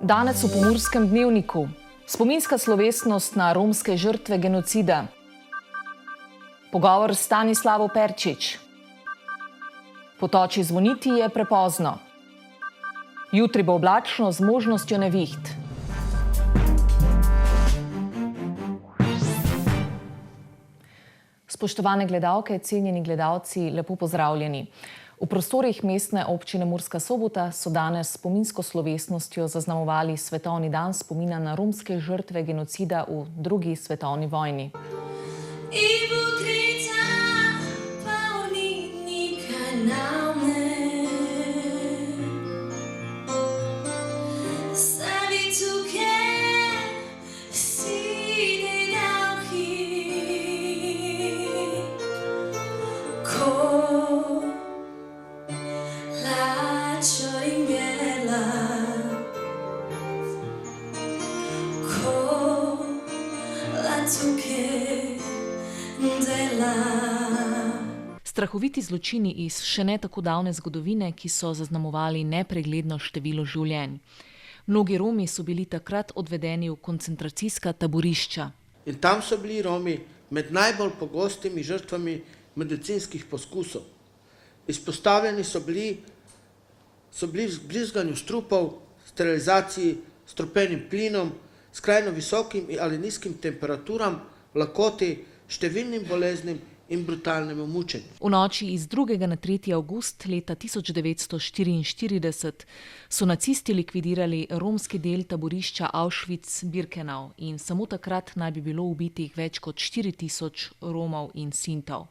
Danes v Pomurskem dnevniku. Spominska slovesnost na romske žrtve genocida. Pogovor s Stanislavo Perčič. Potoči zvoniti je prepozno. Jutri bo oblačno z možnostjo neviht. Spoštovane gledalke, cenjeni gledalci, lepo pozdravljeni. V prostorih mestne občine Murska Sobota so danes s spominsko slovesnostjo zaznamovali svetovni dan spomina na romske žrtve genocida v drugi svetovni vojni. Strahoviti zločini iz še ne tako davne zgodovine, ki so zaznamovali nepregledno število življenj. Mnogi Romi so bili takrat odvedeni v koncentracijska taborišča. In tam so bili Romi med najbolj pogostimi žrtvami medicinskih poskusov. Izpostavljeni so bili vbrizganju strupov, sterilizaciji, strupenim plinom, skrajno visokim ali nizkim temperaturam, lakoti, številnim boleznim in brutalnemu mučenju. V noči iz 2. na 3. avgust leta 1944 so nacisti likvidirali romski del taborišča Auschwitz-Birkenau in samo takrat naj bi bilo ubitih več kot 4000 Romov in Sintov.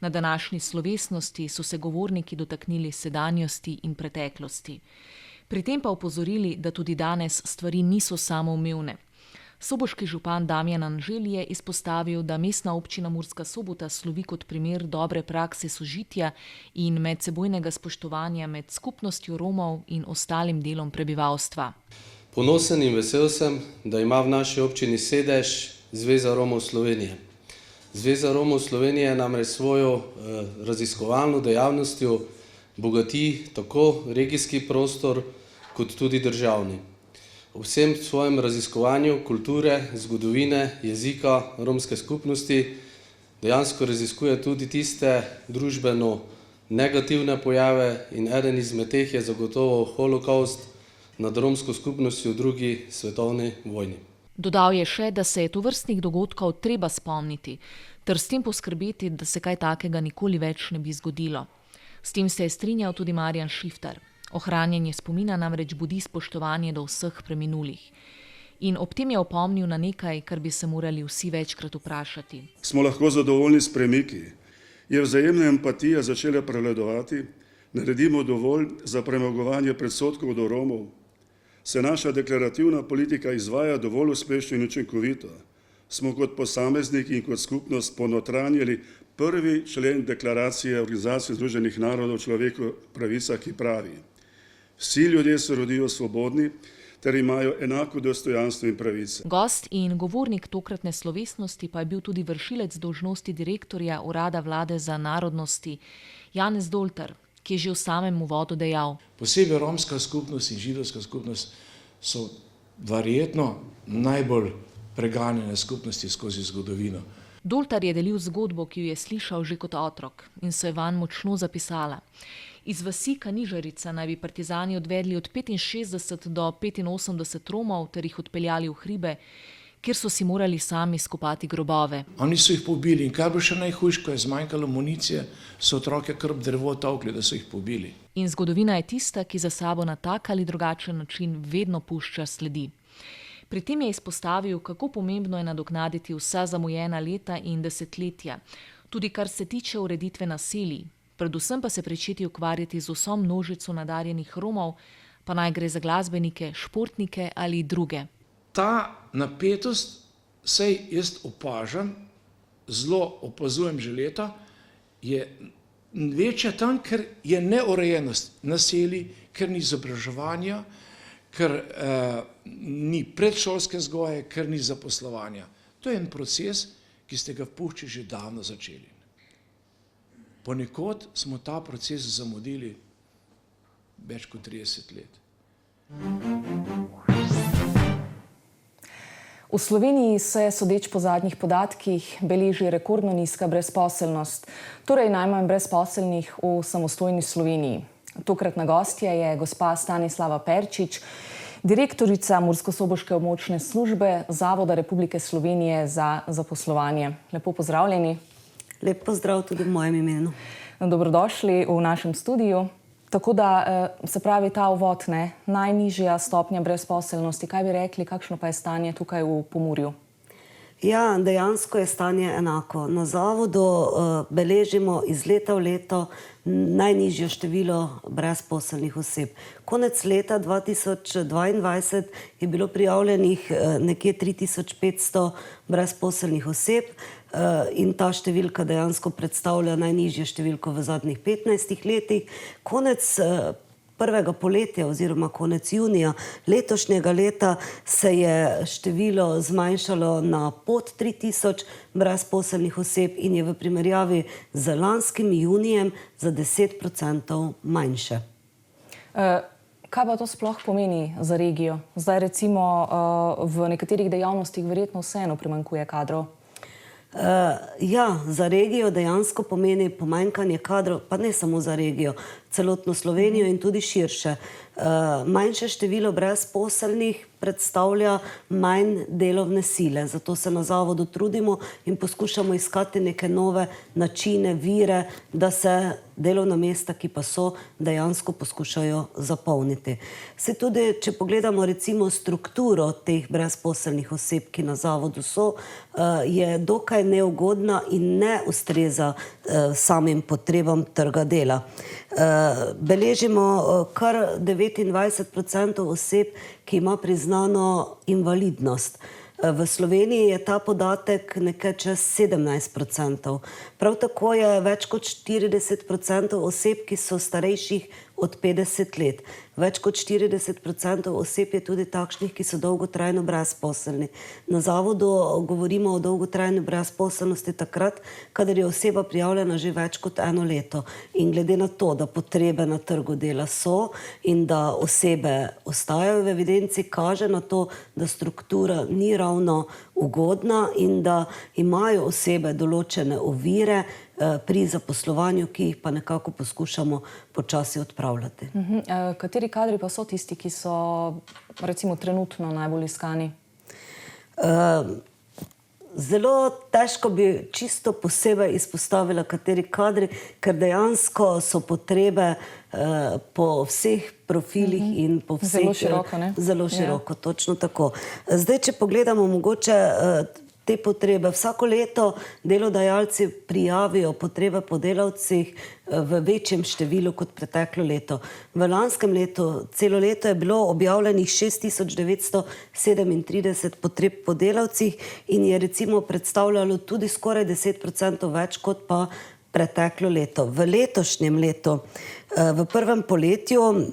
Na današnji slovesnosti so se govorniki dotaknili sedanjosti in preteklosti. Pri tem pa opozorili, da tudi danes stvari niso samoumevne. Soboški župan Damjan Anželj je izpostavil, da mestna občina Murska Sobota slovi kot primer dobre prakse sožitja in medsebojnega spoštovanja med skupnostjo Romov in ostalim delom prebivalstva. Ponosen in vesel sem, da ima v naši občini sedež Zveza Romov Slovenije. Zveza Romov Slovenije namreč svojo raziskovalno dejavnostjo bogati tako regijski prostor kot tudi državni. V vsem svojem raziskovanju kulture, zgodovine, jezika romske skupnosti dejansko raziskuje tudi tiste družbeno negativne pojave in eden izmed teh je zagotovo holokavst nad romsko skupnostjo v drugi svetovni vojni. Dodal je še, da se je tovrstnih dogodkov treba spomniti, ter s tem poskrbeti, da se kaj takega nikoli več ne bi zgodilo. S tem se je strinjal tudi Marjan Šiftar. Ohranjanje spomina namreč budi spoštovanje do vseh preminulih. In ob tem je opomnil na nekaj, kar bi se morali vsi večkrat vprašati. Smo lahko zadovoljni s premiki? Je vzajemna empatija začela prevladovati? Naredimo dovolj za premagovanje predsodkov do Romov? Se naša deklarativna politika izvaja dovolj uspešno in učinkovito? Smo kot posamezniki in kot skupnost ponotranjili prvi člen deklaracije Organizacije združenih narodov o človekovih pravicah, ki pravi: vsi ljudje se rodijo svobodni ter imajo enako dostojanstvo in pravice. Gost in govornik tokratne slovesnosti pa je bil tudi vršilec dolžnosti direktorja Urada vlade za narodnosti Janez Doltar, ki je že v samem uvodu dejal: posebej romska skupnost in židovska skupnost so verjetno najbolj preganjene skupnosti skozi zgodovino. Doltar je delil zgodbo, ki jo je slišal že kot otrok in se je vanj močno zapisala. Iz vasi Kanižarica naj bi partizani odvedli od 65 do 85 Romov ter jih odpeljali v hribe, kjer so si morali sami skopati grobove. Oni so jih pobili in kar bo še najhujše, ko je zmanjkalo municije, so otroke krb drevo tolkli, da so jih pobili. In zgodovina je tista, ki za sabo na tak ali drugačen način vedno pušča sledi. Pri tem je izpostavil, kako pomembno je nadoknaditi vsa zamujena leta in desetletja, tudi kar se tiče ureditve naselij, predvsem pa se pričeti ukvarjati z vso množico nadarjenih Romov, pa naj gre za glasbenike, športnike ali druge. Ta napetost, saj jaz opažam, zelo opazujem že leta, je večja tam, ker je neurejenost naselij, ker ni izobraževanja, ker ni predšolske vzgoje, ker ni zaposlovanja. To je en proces, ki ste ga v Pušči že davno začeli. Ponekod smo ta proces zamudili več kot 30 let. V Sloveniji se, sodeč po zadnjih podatkih, beleži rekordno nizka brezposelnost, torej najmanj brezposelnih v samostojni Sloveniji. Tokratna gostja je gospa Stanislava Perčič, direktorica Murskosoboške območne službe Zavoda Republike Slovenije za zaposlovanje. Lepo pozdravljeni. Lep pozdrav tudi v mojem imenu. Dobrodošli v našem studiu. Tako da se pravi ta uvod, najnižja stopnja brezposelnosti. Kaj bi rekli, kakšno pa je stanje tukaj v Pomurju? Ja, dejansko je stanje enako. Na zavodu beležimo iz leta v leto najnižje število brezposelnih oseb. Konec leta 2022 je bilo prijavljenih nekje 3500 brezposelnih oseb in ta številka dejansko predstavlja najnižjo številko v zadnjih 15 letih. Konec prvega poletja oziroma konec junija letošnjega leta se je število zmanjšalo na pod 3000 brezposelnih oseb in je v primerjavi z lanskim junijem za 10% manjše. Kaj pa to sploh pomeni za regijo? Zdaj recimo v nekaterih dejavnostih verjetno vseeno primanjkuje kadrov. Ja, za regijo dejansko pomeni pomanjkanje kadrov, pa ne samo za regijo, celotno Slovenijo in tudi širše. Manjše število brezposelnih predstavlja manj delovne sile, zato se na zavodu trudimo in poskušamo iskati neke nove načine, vire, da se delovna mesta, ki pa so, dejansko poskušajo zapolniti. Se tudi, če pogledamo recimo strukturo teh brezposelnih oseb, ki na zavodu so, je dokaj neugodna in ne ustreza samim potrebam trga dela. Beležimo kar 29% oseb, ki ima priznano invalidnost. V Sloveniji je ta podatek nekaj čez 17%. Prav tako je več kot 40% oseb, ki so starejših od 50 let. Več kot 40% oseb je tudi takšnih, ki so dolgotrajno brezposelni. Na zavodu govorimo o dolgotrajni brezposelnosti takrat, kadar je oseba prijavljena že več kot 1 leto. In glede na to, da potrebe na trgu dela so in da osebe ostajajo v evidenci, kaže na to, da struktura ni ravno ugodna in da imajo osebe določene ovire pri zaposlovanju, ki jih pa nekako poskušamo počasi odpravljati. Kateri kadri pa so tisti, ki so recimo trenutno najbolj iskani? Zelo težko bi čisto posebej izpostavila kateri kadri, ker dejansko so potrebe po vseh profilih in po vseh... Zelo široko, ne? Zelo široko, točno tako. Zdaj, če pogledamo mogoče te potrebe. Vsako leto delodajalci prijavijo potrebe po delavcih v večjem številu kot preteklo leto. V lanskem letu, celo leto je bilo objavljenih 6937 potreb po delavcih in je recimo predstavljalo tudi skoraj 10% več kot pa preteklo leto. V letošnjem letu, v prvem poletju,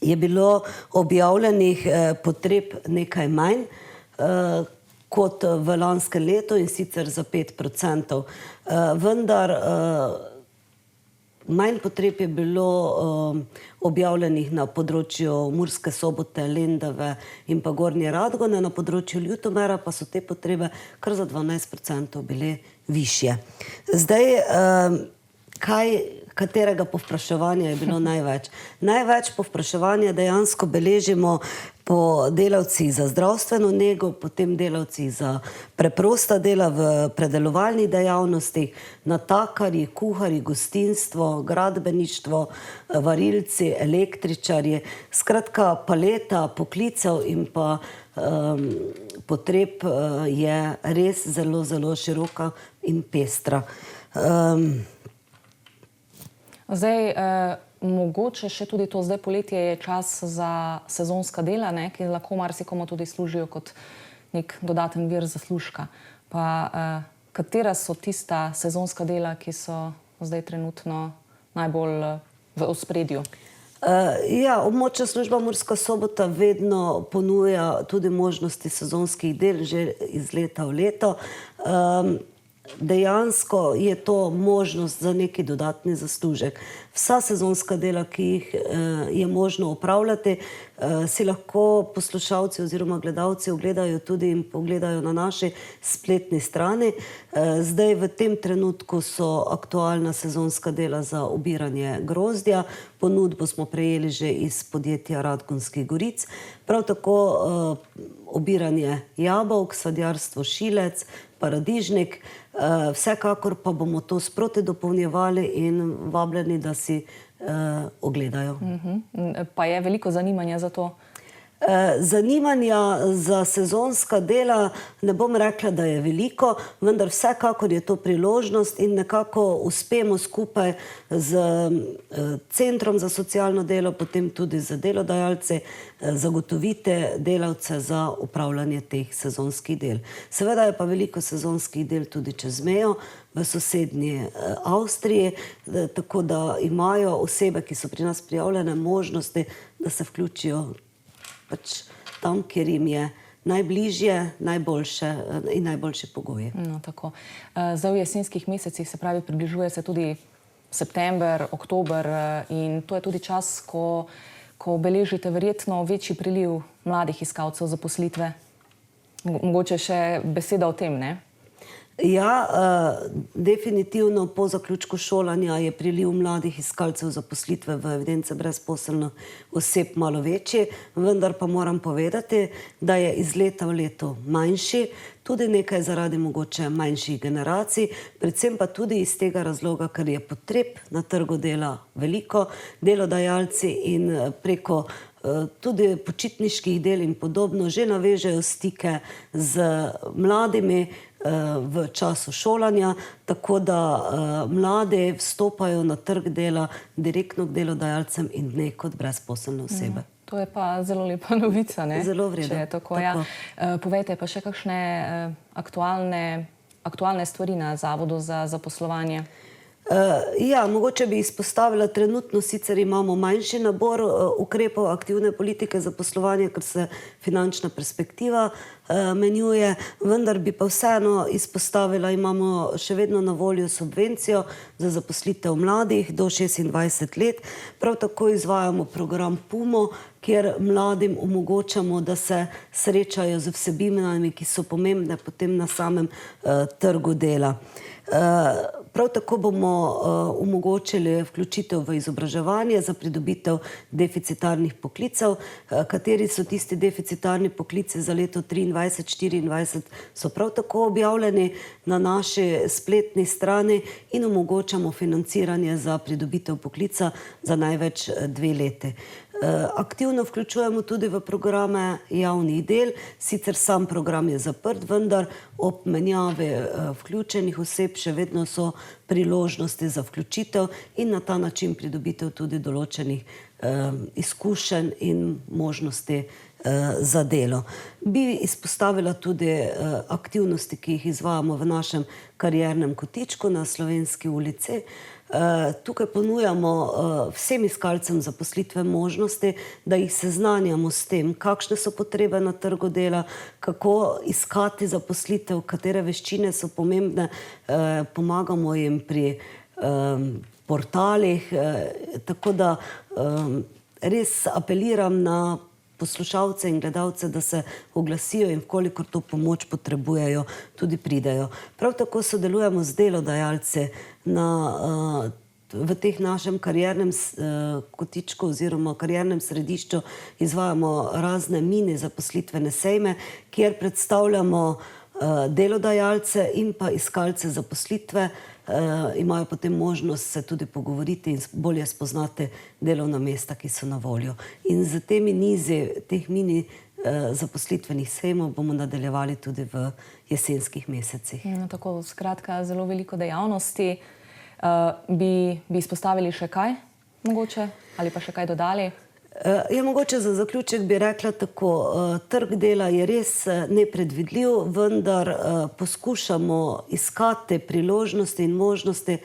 je bilo objavljenih potreb nekaj manj, kot v lanskem letu in sicer za 5%. Vendar manj potreb je bilo objavljenih na področju Murske Sobote, Lendave in pa Gornje Radgone, na področju Ljutomera pa so te potrebe kar za 12% bile višje. Zdaj, katerega povpraševanja je bilo največ? Največ povpraševanja dejansko beležimo po delavcih za zdravstveno nego, potem delavcih za preprosta dela v predelovalnih dejavnostih, natakarji, kuharji, gostinstvo, gradbeništvo, varilci, električarji. Skratka, paleta poklicev in pa potreb je res zelo, zelo široka in pestra. Zdaj, mogoče še tudi to, zdaj poletje je čas za sezonska dela, ki lahko marsikomu tudi služijo kot nek dodaten vir zaslužka. Pa katera so tista sezonska dela, ki so zdaj trenutno najbolj v ospredju? Ja, območna služba Murska Sobota vedno ponuja tudi možnosti sezonskih del že iz leta v leto. dejansko je to možnost za neki dodatni zaslužek. Vsa sezonska dela, ki jih je možno opravljati, si lahko poslušalci oziroma gledalci ogledajo tudi in pogledajo na naši spletni strani. Zdaj v tem trenutku so aktualna sezonska dela za obiranje grozdja. Ponudbo smo prejeli že iz podjetja Radgonskih goric. Prav tako obiranje jabolk, sadjarstvo Šilec, paradižnik. Vsekakor pa bomo to sproti dopolnjevali in vabljeni, da si ogledajo. Pa je veliko zanimanja za to? Zanimanja za sezonska dela ne bom rekla, da je veliko, vendar vsekakor je to priložnost in nekako uspemo skupaj z Centrom za socialno delo, potem tudi z delodajalci, zagotovite delavce za upravljanje teh sezonskih del. Seveda je pa veliko sezonskih del tudi čez mejo v sosednji Avstriji, tako da imajo osebe, ki so pri nas prijavljene, možnosti, da se vključijo pač tam, kjer jim je najbližje, najboljše in najboljši pogoji. No, tako. Zdaj v jesenskih mesecih, se pravi, približuje se tudi september, oktober in to je tudi čas, ko beležite verjetno večji priliv mladih iskalcev zaposlitve. Mogoče še beseda o tem, ne? Ja, definitivno po zaključku šolanja je priliv mladih iskalcev zaposlitve v evidence brezposelnih oseb malo večji, vendar pa moram povedati, da je iz leta v leto manjši, tudi nekaj zaradi mogoče manjših generacij, predvsem pa tudi iz tega razloga, ker je potreb na trgu dela veliko, delodajalci in preko tudi počitniških del in podobno že navežejo stike z mladimi v času šolanja, tako da mladi vstopajo na trg dela direktno k delodajalcem in ne kot brezposelne osebe. To je pa zelo lepa novica, ne? Zelo vredno. Če je tako, ja. Povejte pa še kakšne aktualne stvari na Zavodu za zaposlovanje. Ja, mogoče bi izpostavila, trenutno sicer imamo manjši nabor ukrepov aktivne politike za poslovanje, ker se finančna perspektiva menjuje, vendar bi pa vseeno izpostavila, imamo še vedno na voljo subvencijo za zaposlitev mladih do 26 let. Prav tako izvajamo program PUMO, kjer mladim omogočamo, da se srečajo z vsebinami, ki so pomembne potem na samem trgu dela. Prav tako bomo omogočili vključitev v izobraževanje za pridobitev deficitarnih poklicev. Kateri so tisti deficitarni poklici za leto 2023-2024 so prav tako objavljeni na naši spletni strani in omogočamo financiranje za pridobitev poklica za največ 2 leti. Aktivno vključujemo tudi v programe javnih del, sicer sam program je zaprt, vendar ob menjavi vključenih oseb še vedno so priložnosti za vključitev in na ta način pridobitev tudi določenih izkušenj in možnosti za delo. Bi izpostavila tudi aktivnosti, ki jih izvajamo v našem kariernem kotičku na Slovenski ulici. Tukaj ponujamo vsem iskalcem zaposlitve možnosti, da jih seznanjamo s tem, kakšne so potrebe na trgu dela, kako iskati zaposlitev, katere veščine so pomembne, pomagamo jim pri portalih, tako da res apeliram na poslušalce in gledalce, da se oglasijo in kolikor to pomoč potrebujejo, tudi pridejo. Prav tako sodelujemo z delodajalci v teh našem kariernem kotičku oziroma kariernem središču izvajamo razne mini zaposlitvene sejme, kjer predstavljamo delodajalce in pa iskalce zaposlitve, imajo potem možnost se tudi pogovoriti in bolje spoznati delovna mesta, ki so na voljo. In z temi nizi teh mini zaposlitvenih sejmov bomo nadaljevali tudi v jesenskih mesecih. Tako, skratka, zelo veliko dejavnosti. Bi izpostavili še kaj, mogoče, ali pa še kaj dodali? Ja, mogoče za zaključek bi rekla tako, trg dela je res nepredvidljiv, vendar poskušamo iskati priložnosti in možnosti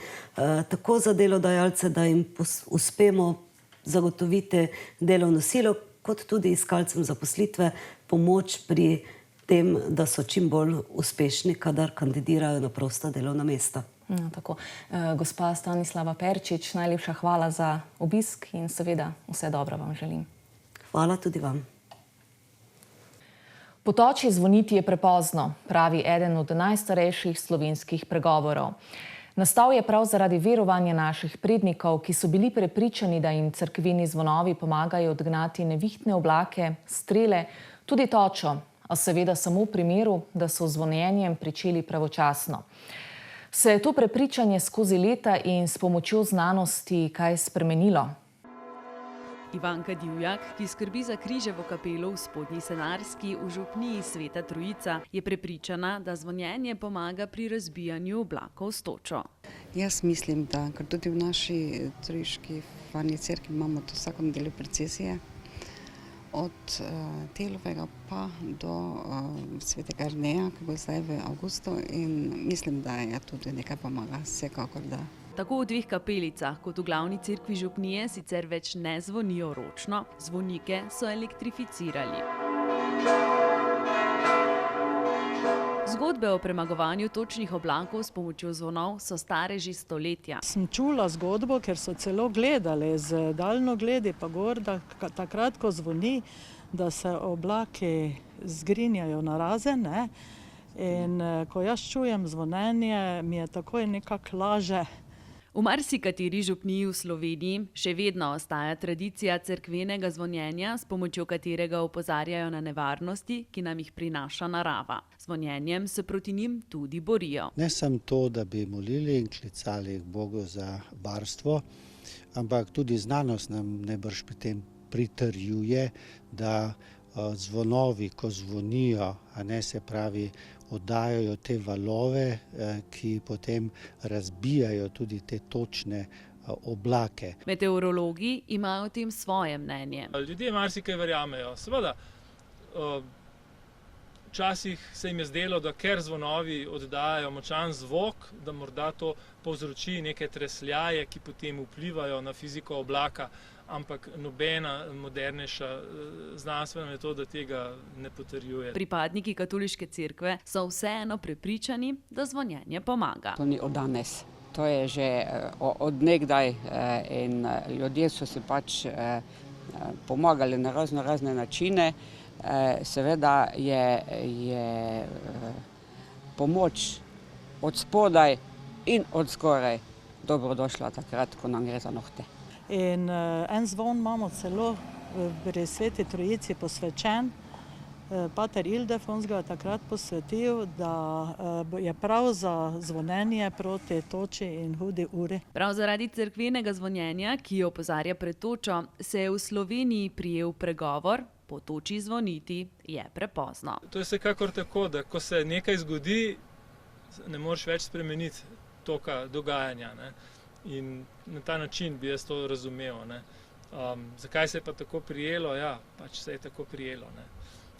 tako za delodajalce, da jim uspemo zagotoviti delovno silo, kot tudi iskalcem zaposlitve pomoč pri tem, da so čim bolj uspešni, kadar kandidirajo na prosta delovna mesta. No, tako. Gospa Stanislava Perčič, najlepša hvala za obisk in seveda vse dobro vam želim. Hvala tudi vam. Potoči zvoniti je prepozno, pravi eden od najstarejših slovenskih pregovorov. Nastal je prav zaradi verovanja naših prednikov, ki so bili prepričani, da jim cerkveni zvonovi pomagajo odgnati nevihtne oblake, strele, tudi točo, a seveda samo v primeru, da so zvonjenjem pričeli pravočasno. Se je to prepričanje skozi leta in s pomočjo znanosti kaj spremenilo? Ivanka Divjak, ki skrbi za Križevo kapelo v Spodnji Senarski v župniji Sveta Trojica, je prepričana, da zvonjenje pomaga pri razbijanju oblakov s točo. Jaz mislim, da ker tudi v naši trojiški farni cerkvi imamo to vsakem delu procesije, od Telovega pa do Svetega Arneja, ki bo zdaj v avgustu, in mislim, da je tudi nekaj pomaga, vsekakor da. Tako v dveh kapelicah kot v glavni cerkvi župnije sicer več ne zvonijo ročno, zvonike so elektrificirali. Zgodbe o premagovanju točnih oblakov s pomočjo zvonov so stare že stoletja. Sem čula zgodbo, ker so celo gledali z daljnogledi pa gor, da takrat, ko zvoni, da se oblaki zgrinjajo narazen, ne? In ko jaz čujem zvonenje, mi je takoj nekako laže. V marsikateri župniji v Sloveniji še vedno ostaja tradicija cerkvenega zvonjenja, s pomočjo katerega opozarjajo na nevarnosti, ki nam jih prinaša narava. Zvonjenjem se proti njim tudi borijo. Ne samo to, da bi molili in klicali k Bogu za varstvo, ampak tudi znanost nam najbrž pri tem pritrjuje, da zvonovi, ko zvonijo, a ne, se pravi, oddajajo te valove, ki potem razbijajo tudi te točne oblake. Meteorologi imajo o tem svoje mnenje. Ljudje marsikaj verjamejo. Seveda, včasih se jim je zdelo, da ker zvonovi oddajajo močan zvok, da morda to povzroči neke tresljaje, ki potem vplivajo na fiziko oblaka, ampak nobena modernejša znanstvena metoda tega ne potrjuje. Pripadniki katoliške cerkve so vseeno prepričani, da zvonjenje pomaga. To ni od danes, to je že od nekdaj in ljudje so si pač pomagali na razne načine. Seveda je pomoč od spodaj in od zgoraj dobrodošla takrat, ko nam gre za nohte. In en zvon imamo celo pri Sveti Trojici posvečen. Pater Ildefons ga je takrat posvetil, da je prav za zvonjenje proti toči in hudi uri. Prav zaradi cerkvenega zvonjenja, ki opozarja pred točo, se je v Sloveniji prijel pregovor: po toči zvoniti je prepozno. To je vsekakor tako, da ko se nekaj zgodi, ne moreš več spremeniti toka dogajanja, ne? In na ta način bi jaz to razumel, ne? Zakaj se je pa tako prijelo? Ja, pač se je tako prijelo, ne?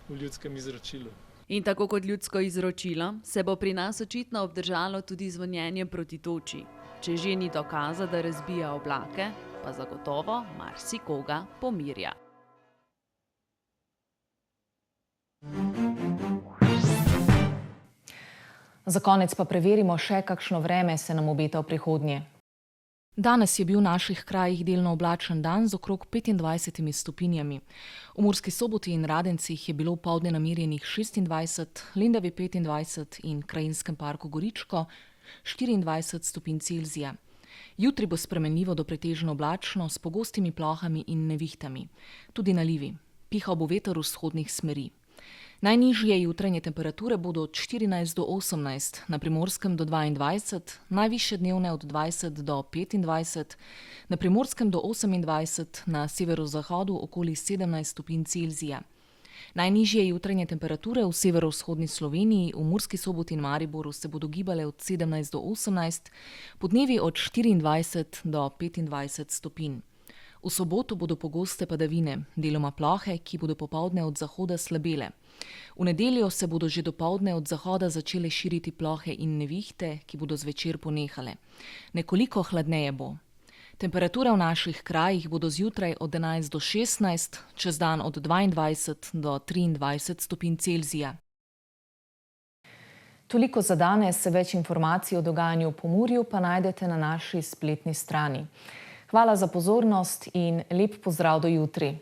V ljudskem izročilu. In tako kot ljudsko izročilo, se bo pri nas očitno obdržalo tudi zvonjenje proti toči. Če že ni dokaza, da razbija oblake, pa zagotovo marsikoga pomirja. Za konec pa preverimo še, kakšno vreme se nam obeta v prihodnje. Danes je bil v naših krajih delno oblačen dan z okrog 25 stopinjami. V Murski Soboti in Radencih je bilo poldne namerjenih 26, Lendavi 25 in Krajinskem parku Goričko 24 stopinj Celzija. Jutri bo spremenljivo do pretežno oblačno s pogostimi plohami in nevihtami. Tudi nalivi. Pihal bo veter vzhodnih smeri. Najnižje jutranje temperature bodo od 14 do 18, na Primorskem do 22, najvišje dnevne od 20 do 25, na Primorskem do 28, na severozahodu okoli 17 stopinj Celzija. Najnižje jutranje temperature v severovzhodni Sloveniji, v Murski Soboti in Mariboru se bodo gibale od 17 do 18, podnevi od 24 do 25 stopinj. V soboto bodo pogoste padavine, deloma plohe, ki bodo popoldne od zahoda slabele. V nedeljo se bodo že dopoldne od zahoda začele širiti plohe in nevihte, ki bodo zvečer ponehale. Nekoliko hladneje bo. Temperature v naših krajih bodo zjutraj od 11 do 16, čez dan od 22 do 23 stopinj Celzija. Toliko za danes. Več informacij o dogajanju v Pomurju pa najdete na naši spletni strani. Hvala za pozornost in lep pozdrav do jutri.